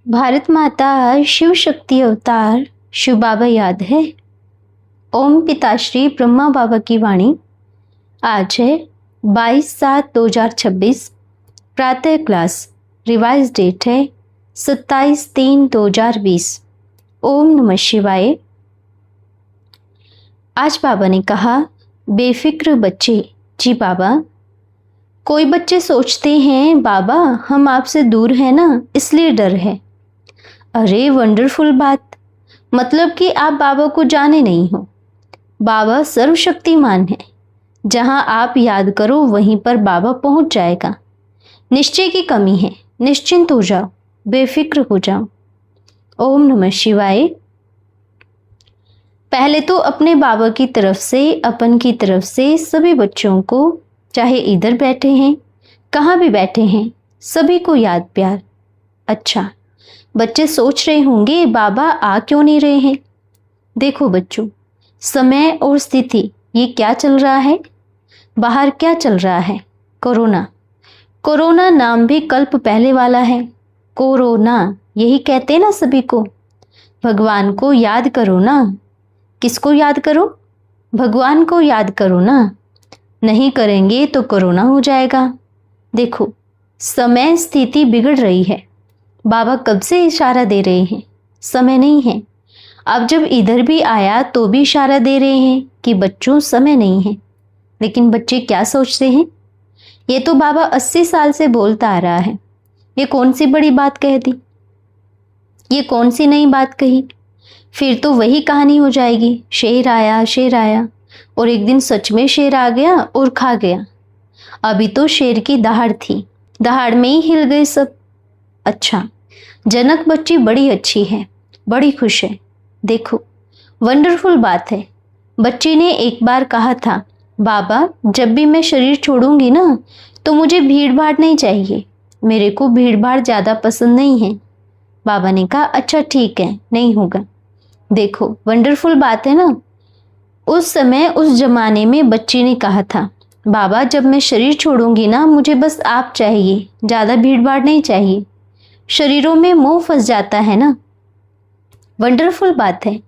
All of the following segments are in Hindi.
भारत माता शिव शक्ति अवतार शिव बाबा याद है। ओम पिताश्री ब्रह्मा बाबा की वाणी। आज है 22/7/2026। प्रातः क्लास। रिवाइज डेट है 27/3/2020। ओम नमः शिवाय। आज बाबा ने कहा, बेफिक्र बच्चे। जी बाबा। कोई बच्चे सोचते हैं बाबा हम आपसे दूर हैं ना, इसलिए डर है। अरे वंडरफुल बात, मतलब कि आप बाबा को जाने नहीं हो। बाबा सर्वशक्तिमान है। जहां आप याद करो वहीं पर बाबा पहुंच जाएगा। निश्चय की कमी है, निश्चिंत हो जाओ, बेफिक्र हो जाओ। ओम नमः शिवाय। पहले तो अपने बाबा की तरफ से, अपन की तरफ से सभी बच्चों को, चाहे इधर बैठे हैं कहाँ भी बैठे हैं, सभी को याद प्यार। अच्छा, बच्चे सोच रहे होंगे बाबा आ क्यों नहीं रहे हैं। देखो बच्चों, समय और स्थिति ये क्या चल रहा है। बाहर क्या चल रहा है, कोरोना। कोरोना नाम भी कल्प पहले वाला है। कोरोना यही कहते हैं ना सभी को। भगवान को याद करो ना। किसको याद करो, भगवान को याद करो ना। नहीं करेंगे तो कोरोना हो जाएगा। देखो, समय स्थिति बिगड़ रही है। बाबा कब से इशारा दे रहे हैं, समय नहीं है। अब जब इधर भी आया तो भी इशारा दे रहे हैं कि बच्चों समय नहीं है। लेकिन बच्चे क्या सोचते हैं, ये तो बाबा 80 साल से बोलता आ रहा है। ये कौन सी बड़ी बात कह दी, ये कौन सी नई बात कही। फिर तो वही कहानी हो जाएगी, शेर आया शेर आया, और एक दिन सच में शेर आ गया और खा गया। अभी तो शेर की दहाड़ थी, दहाड़ में ही हिल गए सब। अच्छा, जनक बच्ची बड़ी अच्छी है, बड़ी खुश है। देखो, वंडरफुल बात है। बच्ची ने एक बार कहा था, बाबा जब भी मैं शरीर छोड़ूंगी ना तो मुझे भीड़ भाड़ नहीं चाहिए, मेरे को भीड़ भाड़ ज़्यादा पसंद नहीं है। बाबा ने कहा अच्छा ठीक है, नहीं होगा। देखो वंडरफुल बात है ना। उस समय उस जमाने में बच्ची ने कहा था, बाबा जब मैं शरीर छोड़ूंगी ना मुझे बस आप चाहिए, ज़्यादा भीड़ भाड़ नहीं चाहिए। शरीरों में मोह फंस जाता है ना। वंडरफुल बात है।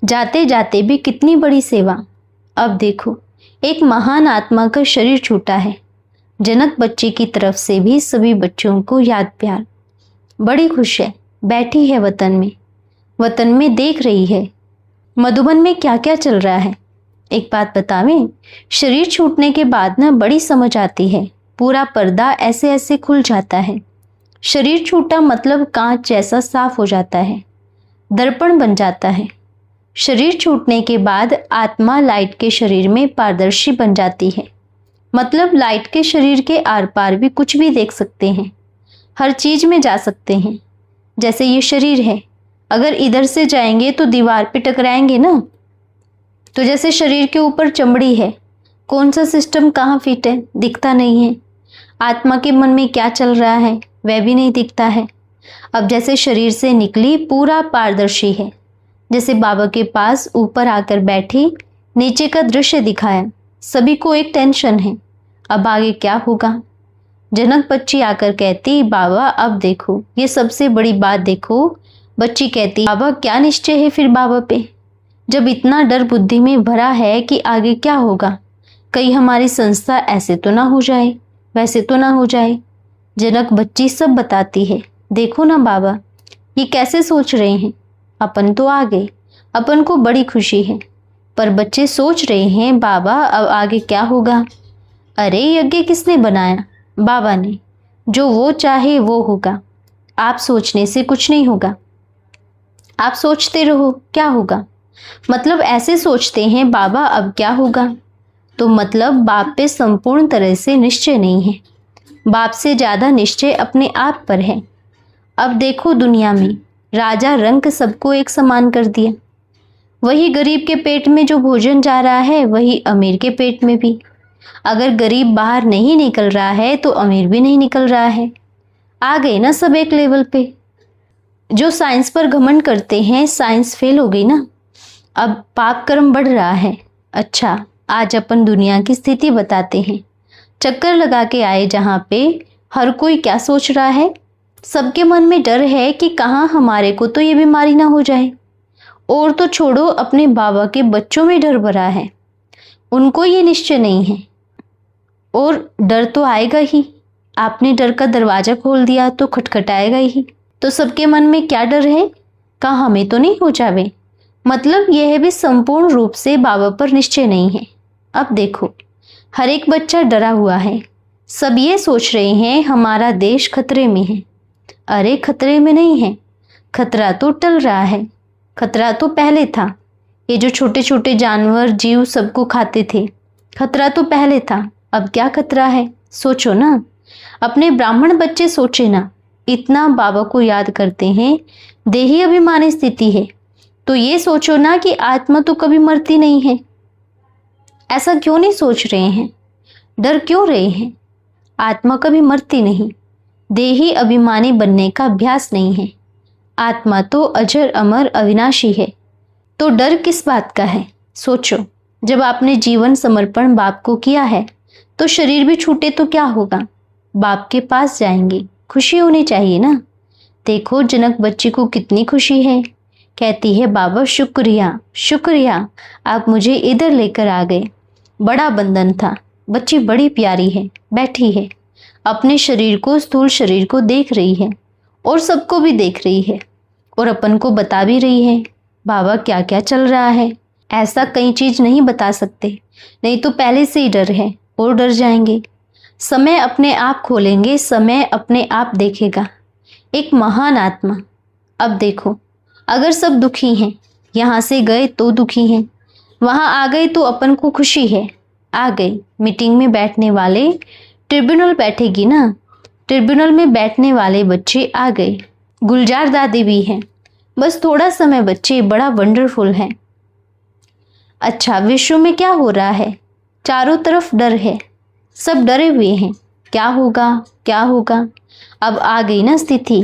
जाते जाते भी कितनी बड़ी सेवा। अब देखो, एक महान आत्मा का शरीर छूटा है। जनक बच्ची की तरफ से भी सभी बच्चों को याद प्यार। बड़ी खुश है, बैठी है वतन में। वतन में देख रही है मधुबन में क्या क्या चल रहा है। एक बात बतावें, शरीर छूटने के बाद ना बड़ी समझ आती है। पूरा पर्दा ऐसे ऐसे खुल जाता है। शरीर छूटा मतलब कांच जैसा साफ हो जाता है, दर्पण बन जाता है। शरीर छूटने के बाद आत्मा लाइट के शरीर में पारदर्शी बन जाती है। मतलब लाइट के शरीर के आर पार भी कुछ भी देख सकते हैं, हर चीज में जा सकते हैं। जैसे ये शरीर है, अगर इधर से जाएंगे तो दीवार पे टकराएंगे ना। तो जैसे शरीर के ऊपर चमड़ी है, कौन सा सिस्टम कहाँ फिट है दिखता नहीं है। आत्मा के मन में क्या चल रहा है वह भी नहीं दिखता है। अब जैसे शरीर से निकली पूरा पारदर्शी है। जैसे बाबा के पास ऊपर आकर बैठी, नीचे का दृश्य दिखाया। सभी को एक टेंशन है, अब आगे क्या होगा। जनक बच्ची आकर कहती, बाबा अब देखो, ये सबसे बड़ी बात देखो। बच्ची कहती, बाबा क्या निश्चय है फिर बाबा पे, जब इतना डर बुद्धि में भरा है कि आगे क्या होगा। कहीं हमारी संस्था ऐसे तो ना हो जाए, वैसे तो ना हो जाए। जनक बच्ची सब बताती है। देखो ना बाबा, ये कैसे सोच रहे हैं। अपन तो आ गए, अपन को बड़ी खुशी है, पर बच्चे सोच रहे हैं बाबा अब आगे क्या होगा। अरे यज्ञ किसने बनाया, बाबा ने। जो वो चाहे वो होगा। आप सोचने से कुछ नहीं होगा। आप सोचते रहो क्या होगा। मतलब ऐसे सोचते हैं बाबा अब क्या होगा, तो मतलब बाप पे संपूर्ण तरह से निश्चय नहीं है। बाप से ज़्यादा निश्चय अपने आप पर है। अब देखो दुनिया में राजा रंग सबको एक समान कर दिया। वही गरीब के पेट में जो भोजन जा रहा है वही अमीर के पेट में भी। अगर गरीब बाहर नहीं निकल रहा है तो अमीर भी नहीं निकल रहा है। आ गए ना सब एक लेवल पे। जो साइंस पर घमंड करते हैं, साइंस फेल हो गई ना। अब पाप कर्म बढ़ रहा है। अच्छा, आज अपन दुनिया की स्थिति बताते हैं। चक्कर लगा के आए जहाँ पे हर कोई क्या सोच रहा है, सबके मन में डर है कि कहाँ हमारे को तो ये बीमारी ना हो जाए। और तो छोड़ो, अपने बाबा के बच्चों में डर भरा है, उनको ये निश्चय नहीं है। और डर तो आएगा ही, आपने डर का दरवाजा खोल दिया तो खटखटाएगा ही। तो सबके मन में क्या डर है, कहाँ हमें तो नहीं हो जावे। मतलब यह भी संपूर्ण रूप से बाबा पर निश्चय नहीं है। अब देखो, हर एक बच्चा डरा हुआ है। सब ये सोच रहे हैं हमारा देश खतरे में है। अरे खतरे में नहीं है, खतरा तो टल रहा है। खतरा तो पहले था, ये जो छोटे छोटे जानवर जीव सबको खाते थे, खतरा तो पहले था। अब क्या खतरा है, सोचो ना। अपने ब्राह्मण बच्चे सोचे ना, इतना बाबा को याद करते हैं, देही अभिमानी स्थिति है, तो ये सोचो ना कि आत्मा तो कभी मरती नहीं है। ऐसा क्यों नहीं सोच रहे हैं, डर क्यों रहे हैं? आत्मा कभी मरती नहीं, देही अभिमानी बनने का अभ्यास नहीं है। आत्मा तो अजर अमर अविनाशी है, तो डर किस बात का है? सोचो, जब आपने जीवन समर्पण बाप को किया है तो शरीर भी छूटे तो क्या होगा, बाप के पास जाएंगे, खुशी होनी चाहिए ना। देखो जनक बच्ची को कितनी खुशी है, कहती है बाबा शुक्रिया शुक्रिया, आप मुझे इधर लेकर आ गए। बड़ा बंधन था। बच्ची बड़ी प्यारी है, बैठी है, अपने शरीर को, स्थूल शरीर को देख रही है और सबको भी देख रही है और अपन को बता भी रही है बाबा क्या क्या चल रहा है। ऐसा कई चीज नहीं बता सकते, नहीं तो पहले से ही डर है और डर जाएंगे। समय अपने आप खोलेंगे, समय अपने आप देखेगा। एक महान आत्मा। अब देखो, अगर सब दुखी हैं, यहाँ से गए तो दुखी हैं, वहाँ आ गए तो अपन को खुशी है। आ गई मीटिंग में बैठने वाले, ट्रिब्यूनल बैठेगी ना, ट्रिब्यूनल में बैठने वाले बच्चे आ गए। गुलजार दादी भी हैं, बस थोड़ा समय बच्चे, बड़ा वंडरफुल है। अच्छा, विश्व में क्या हो रहा है? चारों तरफ डर है, सब डरे हुए हैं, क्या होगा क्या होगा। अब आ गई ना स्थिति।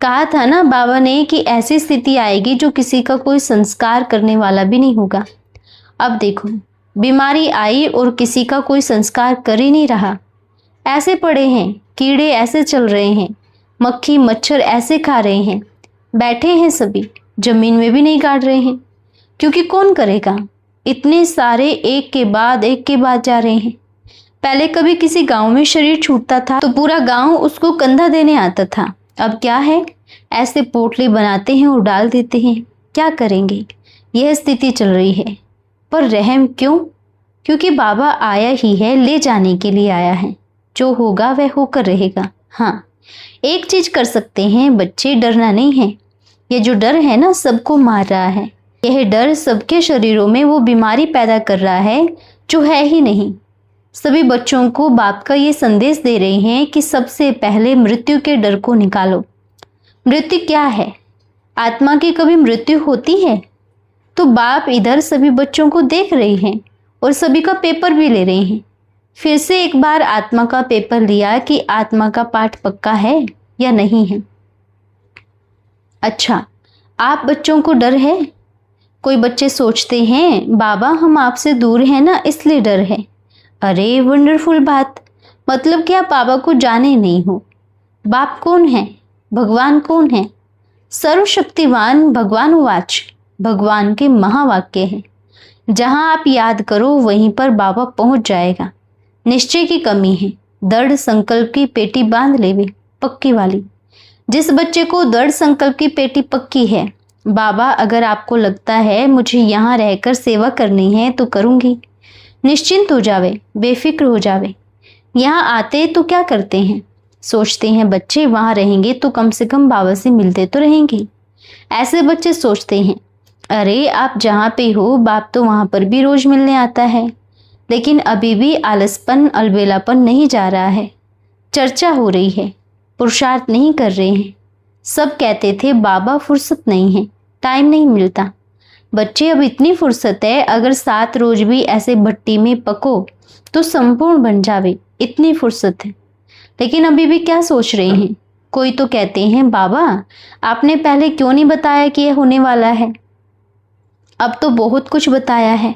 कहा था ना बाबा ने कि ऐसी स्थिति आएगी जो किसी का कोई संस्कार करने वाला भी नहीं होगा। अब देखो, बीमारी आई और किसी का कोई संस्कार कर ही नहीं रहा। ऐसे पड़े हैं, कीड़े ऐसे चल रहे हैं, मक्खी मच्छर ऐसे खा रहे हैं, बैठे हैं सभी, जमीन में भी नहीं गाड़ रहे हैं, क्योंकि कौन करेगा। इतने सारे एक के बाद जा रहे हैं। पहले कभी किसी गांव में शरीर छूटता था तो पूरा गांव उसको कंधा देने आता था। अब क्या है, ऐसे पोटली बनाते हैं और डाल देते हैं। क्या करेंगे, यह स्थिति चल रही है। पर रहम क्यों? क्योंकि बाबा आया ही है, ले जाने के लिए आया है। जो होगा वह होकर रहेगा। हाँ, एक चीज कर सकते हैं बच्चे, डरना नहीं है। ये जो डर है ना, सबको मार रहा है। यह डर सबके शरीरों में वो बीमारी पैदा कर रहा है जो है ही नहीं। सभी बच्चों को बाप का ये संदेश दे रहे हैं कि सबसे पहले मृत्यु के डर को निकालो। मृत्यु क्या है? आत्मा की कभी मृत्यु होती है? तो बाप इधर सभी बच्चों को देख रहे हैं और सभी का पेपर भी ले रहे हैं। फिर से एक बार आत्मा का पेपर लिया कि आत्मा का पाठ पक्का है या नहीं है। अच्छा, आप बच्चों को डर है? कोई बच्चे सोचते हैं बाबा हम आपसे दूर हैं ना, इसलिए डर है। अरे वंडरफुल बात, मतलब कि आप बाबा को जाने नहीं हो। बाप कौन है? भगवान कौन है? सर्वशक्तिवान भगवान उवाच, भगवान के महावाक्य है। जहां आप याद करो वहीं पर बाबा पहुंच जाएगा। निश्चय की कमी है, दृढ़ संकल्प की पेटी बांध लेवे, पक्की वाली। जिस बच्चे को दृढ़ संकल्प की पेटी पक्की है, बाबा अगर आपको लगता है मुझे यहाँ रहकर सेवा करनी है तो करूँगी, निश्चिंत हो जावे, बेफिक्र हो जावे। यहाँ आते तो क्या करते हैं? सोचते हैं बच्चे वहाँ रहेंगे तो कम से कम बाबा से मिलते तो रहेंगे। ऐसे बच्चे सोचते हैं अरे आप जहाँ पे हो बाप तो वहाँ पर भी रोज मिलने आता है। लेकिन अभी भी आलसपन, अलबेलापन नहीं जा रहा है। चर्चा हो रही है, पुरुषार्थ नहीं कर रहे हैं। सब कहते थे बाबा फुर्सत नहीं है, टाइम नहीं मिलता। बच्चे अब इतनी फुर्सत है, अगर 7 रोज भी ऐसे भट्टी में पको तो संपूर्ण बन जावे, इतनी फुर्सत है। लेकिन अभी भी क्या सोच रहे हैं? कोई तो कहते हैं बाबा आपने पहले क्यों नहीं बताया कि यह होने वाला है। अब तो बहुत कुछ बताया है।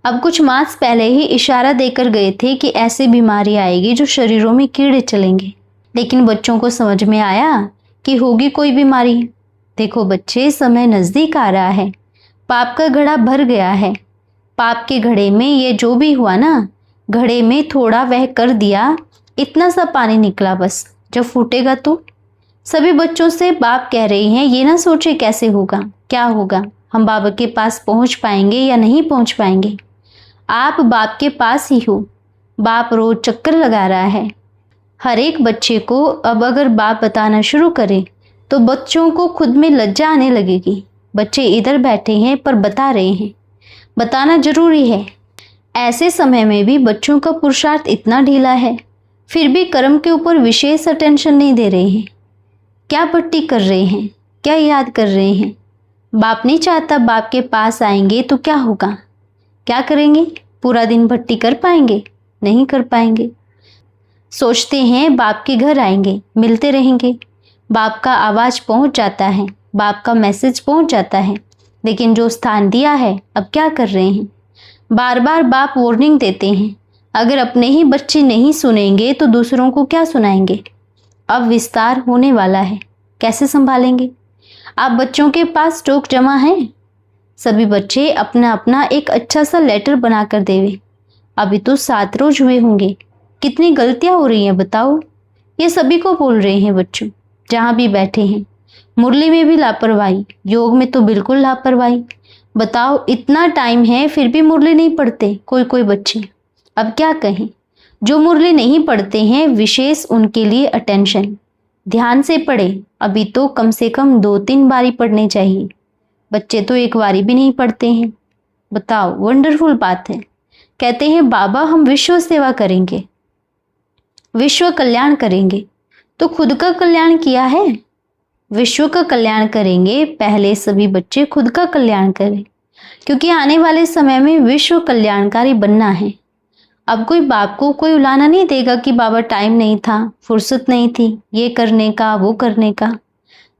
अब कुछ मास पहले ही इशारा देकर गए थे कि ऐसी बीमारी आएगी जो शरीरों में कीड़े चलेंगे। लेकिन बच्चों को समझ में आया कि होगी कोई बीमारी। देखो बच्चे, समय नज़दीक आ रहा है, पाप का घड़ा भर गया है। पाप के घड़े में ये जो भी हुआ ना, घड़े में थोड़ा वह कर दिया, इतना सा पानी निकला बस, जब फूटेगा तो। सभी बच्चों से बाप कह रहे हैं, ये ना सोचे कैसे होगा, क्या होगा, हम बाबा के पास पहुंच पाएंगे या नहीं पहुंच पाएंगे। आप बाप के पास ही हो। बाप रोज चक्कर लगा रहा है। हर एक बच्चे को अब अगर बाप बताना शुरू करे तो बच्चों को खुद में लज्जा आने लगेगी। बच्चे इधर बैठे हैं पर बता रहे हैं, बताना जरूरी है। ऐसे समय में भी बच्चों का पुरुषार्थ इतना ढीला है, फिर भी कर्म के ऊपर विशेष अटेंशन नहीं दे रहे हैं। क्या पट्टी कर रहे हैं, क्या याद कर रहे हैं। बाप नहीं चाहता बाप के पास आएंगे तो क्या होगा, क्या करेंगे, पूरा दिन भट्टी कर पाएंगे, नहीं कर पाएंगे। सोचते हैं बाप के घर आएंगे, मिलते रहेंगे, बाप का आवाज़ पहुंच जाता है, बाप का मैसेज पहुंच जाता है, लेकिन जो स्थान दिया है अब क्या कर रहे हैं। बार बार बाप वार्निंग देते हैं, अगर अपने ही बच्चे नहीं सुनेंगे तो दूसरों को क्या सुनाएंगे। अब विस्तार होने वाला है, कैसे संभालेंगे। आप बच्चों के पास स्टॉक जमा है, सभी बच्चे अपना अपना एक अच्छा सा लेटर बनाकर देवे। अभी तो 7 रोज हुए होंगे, कितनी गलतियां हो रही हैं बताओ। ये सभी को बोल रहे हैं बच्चों, जहाँ भी बैठे हैं। मुरली में भी लापरवाही, योग में तो बिल्कुल लापरवाही। बताओ, इतना टाइम है फिर भी मुरली नहीं पढ़ते कोई कोई बच्चे। अब क्या कहें, जो मुरली नहीं पढ़ते हैं विशेष उनके लिए अटेंशन, ध्यान से पढ़े। अभी तो कम से कम 2-3 बारी पढ़ने चाहिए, बच्चे तो एक बारी भी नहीं पढ़ते हैं। बताओ, वंडरफुल बात है। कहते हैं बाबा हम विश्व सेवा करेंगे, विश्व कल्याण करेंगे, तो खुद का कल्याण किया है। विश्व का कल्याण करेंगे, पहले सभी बच्चे खुद का कल्याण करें, क्योंकि आने वाले समय में विश्व कल्याणकारी बनना है। अब कोई बाप को कोई उलाना नहीं देगा कि बाबा टाइम नहीं था, फुर्सत नहीं थी ये करने का वो करने का।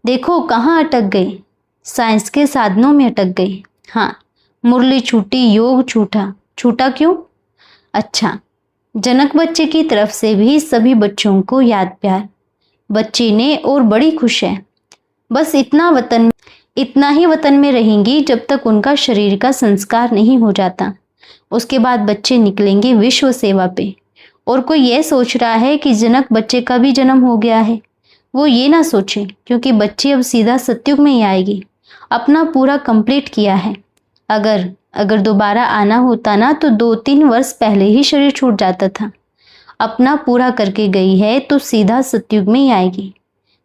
देखो कहाँ अटक गए, साइंस के साधनों में अटक गए। हाँ, मुरली छूटी, योग छूटा। छूटा क्यों? अच्छा, जनक बच्चे की तरफ से भी सभी बच्चों को याद प्यार। बच्ची ने और बड़ी खुश है, बस इतना ही वतन में रहेंगी जब तक उनका शरीर का संस्कार नहीं हो जाता। उसके बाद बच्चे निकलेंगे विश्व सेवा पे। और कोई ये सोच रहा है कि जनक बच्चे का भी जन्म हो गया है, वो ये ना सोचे, क्योंकि बच्ची अब सीधा सतयुग में ही आएगी। अपना पूरा कंप्लीट किया है। अगर दोबारा आना होता ना तो 2-3 वर्ष पहले ही शरीर छूट जाता था। अपना पूरा करके गई है तो सीधा सतयुग में ही आएगी।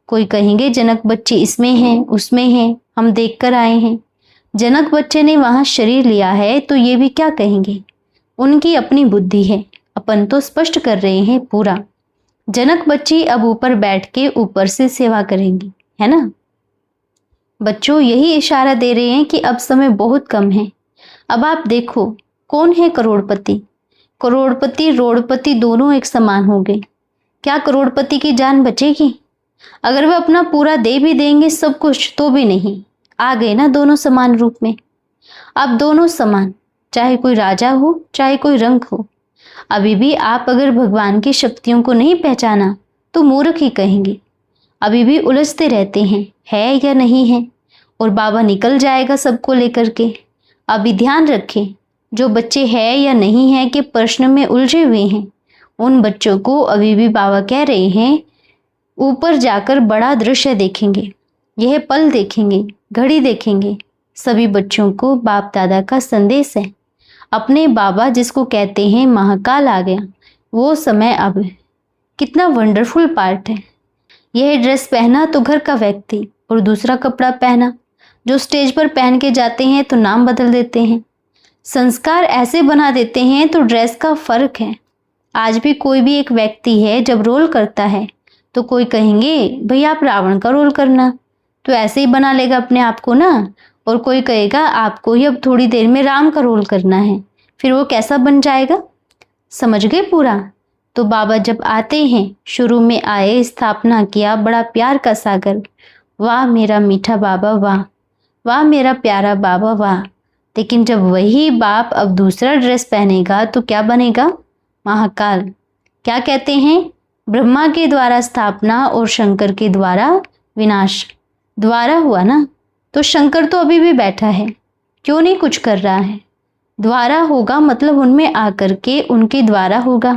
कोई कहेंगे जनक बच्चे इसमें हैं उसमें हैं, हम देख कर आए हैं। जनक बच्चे ने वहां शरीर लिया है तो ये भी क्या कहेंगे, उनकी अपनी बुद्धि है। अपन तो स्पष्ट कर रहे हैं पूरा। जनक बच्ची अब ऊपर बैठ के ऊपर से सेवा करेंगी, है ना। बच्चों यही इशारा दे रहे हैं कि अब समय बहुत कम है। अब आप देखो कौन है करोड़पति। करोड़पति रोड़पति दोनों एक समान हो गए। क्या करोड़पति की जान बचेगी? अगर वे अपना पूरा दे भी देंगे सब कुछ तो भी नहीं। आ गए ना दोनों समान रूप में। अब दोनों समान, चाहे कोई राजा हो चाहे कोई रंक हो। अभी भी आप अगर भगवान की शक्तियों को नहीं पहचाना तो मूर्ख ही कहेंगे। अभी भी उलझते रहते हैं, है या नहीं है, और बाबा निकल जाएगा सबको लेकर के। अभी ध्यान रखें, जो बच्चे हैं या नहीं है के प्रश्न में उलझे हुए हैं, उन बच्चों को अभी भी बाबा कह रहे हैं ऊपर जाकर बड़ा दृश्य देखेंगे, यह पल देखेंगे, घड़ी देखेंगे। सभी बच्चों को बाप दादा का संदेश है। अपने बाबा जिसको कहते हैं महाकाल आ गया, वो समय अब। कितना वंडरफुल पार्ट है। यह ड्रेस पहना तो घर का व्यक्ति, और दूसरा कपड़ा पहना जो स्टेज पर पहन के जाते हैं तो नाम बदल देते हैं। संस्कार ऐसे बना देते हैं तो ड्रेस का फर्क है। आज भी कोई भी एक व्यक्ति है जब रोल करता है तो कोई कहेंगे भाई आप रावण का रोल करना, तो ऐसे ही बना लेगा अपने आप को ना। और कोई कहेगा आपको ही अब थोड़ी देर में राम का रोल करना है, फिर वो कैसा बन जाएगा। समझ गए पूरा। तो बाबा जब आते हैं, शुरू में आए, स्थापना किया बड़ा प्यार का सागर। वाह मेरा मीठा बाबा वाह, वाह मेरा प्यारा बाबा वाह। लेकिन जब वही बाप अब दूसरा ड्रेस पहनेगा तो क्या बनेगा? महाकाल। क्या कहते हैं? ब्रह्मा के द्वारा स्थापना और शंकर के द्वारा विनाश। द्वारा हुआ ना, तो शंकर तो अभी भी बैठा है, क्यों नहीं कुछ कर रहा है? द्वारा होगा मतलब उनमें आकर के उनके द्वारा होगा।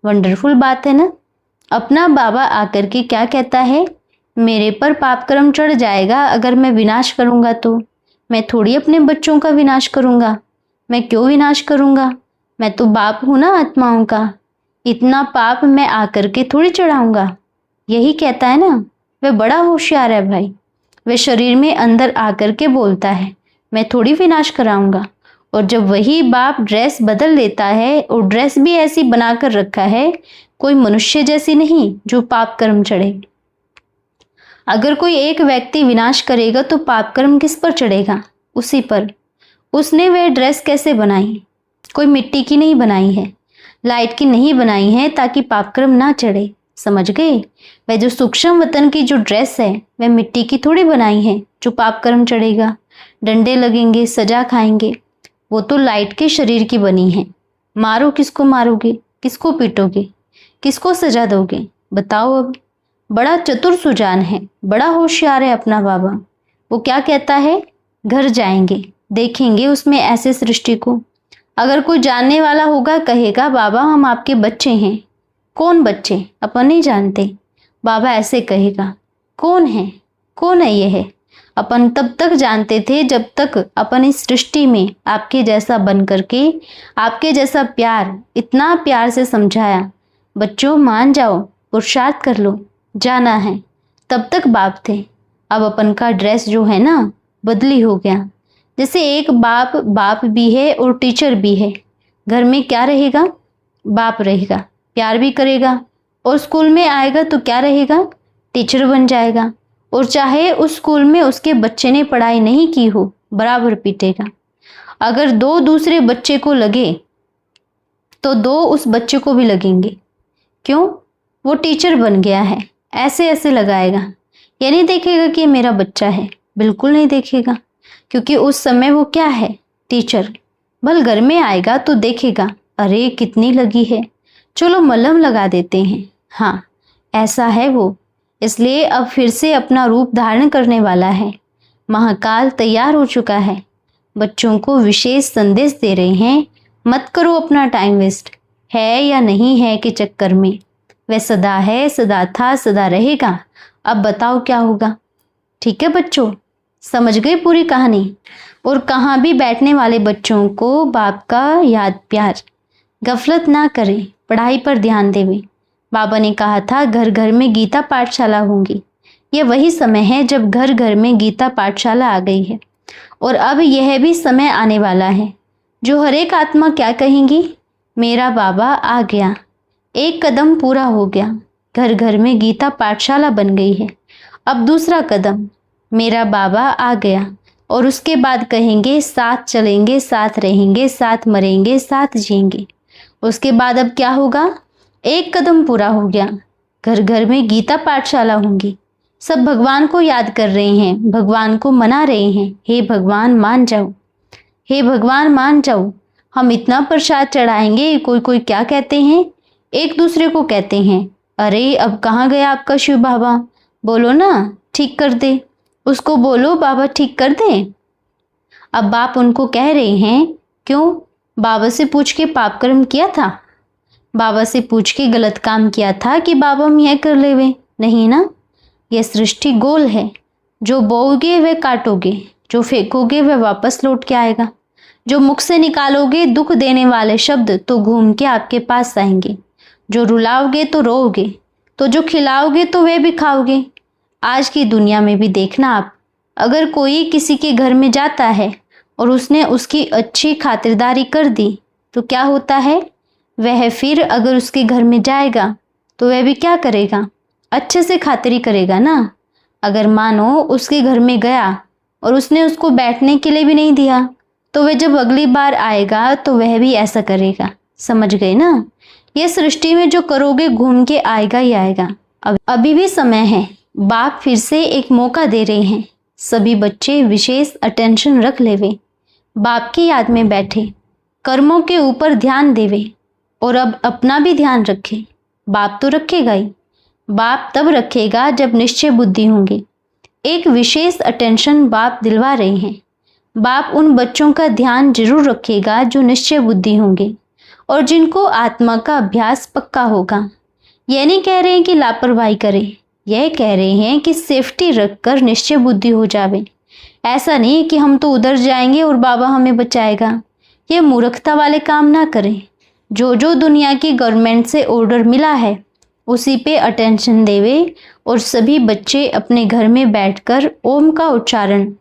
वंडरफुल बात है ना। अपना बाबा आकर के क्या कहता है, मेरे पर पाप कर्म चढ़ जाएगा अगर मैं विनाश करूंगा तो। मैं थोड़ी अपने बच्चों का विनाश करूंगा, मैं क्यों विनाश करूंगा? मैं तो बाप हूं ना आत्माओं का, इतना पाप मैं आकर के थोड़ी चढ़ाऊंगा। यही कहता है ना। वह बड़ा होशियार है भाई। वह शरीर में अंदर आकर के बोलता है मैं थोड़ी विनाश कराऊंगा। और जब वही बाप ड्रेस बदल लेता है, और ड्रेस भी ऐसी बनाकर रखा है कोई मनुष्य जैसी नहीं जो पाप कर्म चढ़े। अगर कोई एक व्यक्ति विनाश करेगा तो पाप कर्म किस पर चढ़ेगा? उसी पर। उसने वह ड्रेस कैसे बनाई? कोई मिट्टी की नहीं बनाई है, लाइट की नहीं बनाई है ताकि पाप कर्म ना चढ़े। समझ गए? वह जो सूक्ष्म वतन की जो ड्रेस है वह मिट्टी की थोड़ी बनाई है जो पाप कर्म चढ़ेगा, डंडे लगेंगे, सजा खाएंगे। वो तो लाइट के शरीर की बनी है। मारो किसको मारोगे, किसको पीटोगे, किसको सजा दोगे? बताओ अब। बड़ा चतुर सुजान है, बड़ा होशियार है अपना बाबा। वो क्या कहता है, घर जाएंगे, देखेंगे उसमें ऐसे सृष्टि को। अगर कोई जानने वाला होगा कहेगा बाबा हम आपके बच्चे हैं। कौन बच्चे? अपन नहीं जानते। बाबा ऐसे कहेगा, कौन है, कौन है ये है? अपन तब तक जानते थे जब तक अपन इस सृष्टि में आपके जैसा बन करके, आपके जैसा प्यार, इतना प्यार से समझाया, बच्चों मान जाओ, पुरुषार्थ कर लो, जाना है, तब तक बाप थे। अब अपन का ड्रेस जो है ना बदली हो गया। जैसे एक बाप बाप भी है और टीचर भी है। घर में क्या रहेगा? बाप रहेगा, प्यार भी करेगा, और स्कूल में आएगा तो क्या रहेगा? टीचर बन जाएगा। और चाहे उस स्कूल में उसके बच्चे ने पढ़ाई नहीं की हो, बराबर पीटेगा। अगर दो दूसरे बच्चे को लगे तो दो उस बच्चे को भी लगेंगे। क्यों? वो टीचर बन गया है। ऐसे ऐसे लगाएगा। ये नहीं देखेगा कि ये मेरा बच्चा है, बिल्कुल नहीं देखेगा, क्योंकि उस समय वो क्या है? टीचर। भल घर में आएगा तो देखेगा, अरे कितनी लगी है, चलो मलहम लगा देते हैं। हाँ, ऐसा है वो। इसलिए अब फिर से अपना रूप धारण करने वाला है। महाकाल तैयार हो चुका है। बच्चों को विशेष संदेश दे रहे हैं, मत करो अपना टाइम वेस्ट, है या नहीं है के चक्कर में। वह सदा है, सदा था, सदा रहेगा। अब बताओ क्या होगा? ठीक है बच्चों, समझ गए पूरी कहानी? और कहाँ भी बैठने वाले बच्चों को बाप का याद प्यार, गफलत ना करें, पढ़ाई पर ध्यान देवे। बाबा ने कहा था घर घर में गीता पाठशाला होंगी। ये वही समय है जब घर घर में गीता पाठशाला आ गई है। और अब यह भी समय आने वाला है जो हर एक आत्मा क्या कहेंगी, मेरा बाबा आ गया, एक कदम पूरा हो गया, घर घर में गीता पाठशाला बन गई है। अब दूसरा कदम, मेरा बाबा आ गया। और उसके बाद कहेंगे साथ चलेंगे, साथ रहेंगे, साथ मरेंगे, साथ जिएंगे। उसके बाद अब क्या होगा? एक कदम पूरा हो गया, घर घर में गीता पाठशाला होंगी। सब भगवान को याद कर रहे हैं, भगवान को मना रहे हैं, हे भगवान मान जाओ, हे भगवान मान जाओ। हम इतना प्रसाद चढ़ाएंगे। कोई कोई क्या कहते हैं, एक दूसरे को कहते हैं, अरे अब कहाँ गया आपका शिव बाबा, बोलो ना ठीक कर दे, उसको बोलो बाबा ठीक कर दे। अब बाप उनको कह रहे हैं, क्यों? बाबा से पूछ के पाप कर्म किया था, बाबा से पूछ के गलत काम किया था कि बाबा हम यह कर लेवे? नहीं ना। यह सृष्टि गोल है, जो बोओगे वह काटोगे, जो फेंकोगे वह वापस लौट के आएगा। जो मुख से निकालोगे दुख देने वाले शब्द तो घूम के आपके पास आएंगे। जो रुलाओगे तो रोओगे, तो जो खिलाओगे तो वे भी खाओगे। आज की दुनिया में भी देखना आप, अगर कोई किसी के घर में जाता है और उसने उसकी अच्छी खातिरदारी कर दी तो क्या होता है? वह फिर अगर उसके घर में जाएगा तो वह भी क्या करेगा? अच्छे से खातिरी करेगा ना। अगर मानो उसके घर में गया और उसने उसको बैठने के लिए भी नहीं दिया तो वह जब अगली बार आएगा तो वह भी ऐसा करेगा। समझ गए ना? ये सृष्टि में जो करोगे घूम के आएगा ही आएगा। अभी भी समय है। बाप फिर से एक मौका दे रहे हैं। सभी बच्चे विशेष अटेंशन रख लेवे, बाप की याद में बैठे, कर्मों के ऊपर ध्यान देवे और अब अपना भी ध्यान रखें। बाप तो रखेगा ही। बाप तब रखेगा जब निश्चय बुद्धि होंगे। एक विशेष अटेंशन बाप दिलवा रहे हैं। बाप उन बच्चों का ध्यान जरूर रखेगा जो निश्चय बुद्धि होंगे और जिनको आत्मा का अभ्यास पक्का होगा। यह नहीं कह रहे हैं कि लापरवाही करें, यह कह रहे हैं कि सेफ्टी रखकर निश्चय बुद्धि हो जावे। ऐसा नहीं कि हम तो उधर जाएंगे और बाबा हमें बचाएगा। ये मूर्खता वाले काम ना करें। जो दुनिया की गवर्नमेंट से ऑर्डर मिला है उसी पे अटेंशन देवे और सभी बच्चे अपने घर में बैठकर ओम का उच्चारण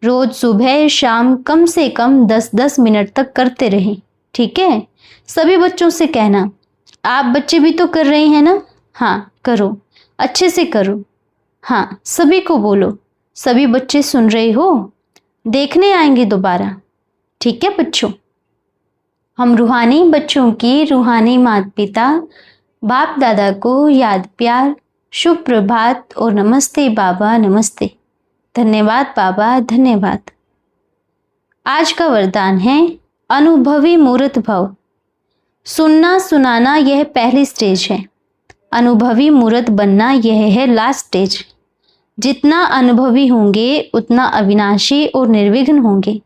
रोज सुबह शाम कम से कम 10-10 मिनट तक करते रहें। ठीक है? सभी बच्चों से कहना, आप बच्चे भी तो कर रहे हैं ना? हाँ करो, अच्छे से करो। हाँ सभी को बोलो, सभी बच्चे सुन रहे हो? देखने आएंगे दोबारा। ठीक है बच्चों? हम रूहानी बच्चों की रूहानी माता पिता बाप दादा को याद प्यार, शुभ प्रभात और नमस्ते बाबा नमस्ते। धन्यवाद बाबा धन्यवाद। आज का वरदान है अनुभवी मूर्त भव। सुनना सुनाना यह पहली स्टेज है, अनुभवी मूर्त बनना यह है लास्ट स्टेज। जितना अनुभवी होंगे उतना अविनाशी और निर्विघ्न होंगे।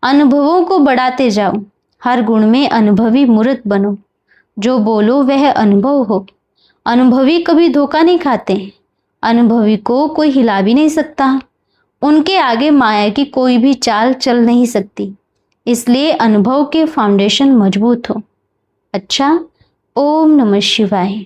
अनुभवों को बढ़ाते जाओ, हर गुण में अनुभवी मूर्त बनो। जो बोलो वह अनुभव हो। अनुभवी कभी धोखा नहीं खाते। अनुभवी को कोई हिला भी नहीं सकता। उनके आगे माया की कोई भी चाल चल नहीं सकती। इसलिए अनुभव के फाउंडेशन मजबूत हो। अच्छा, ओम नमः शिवाय।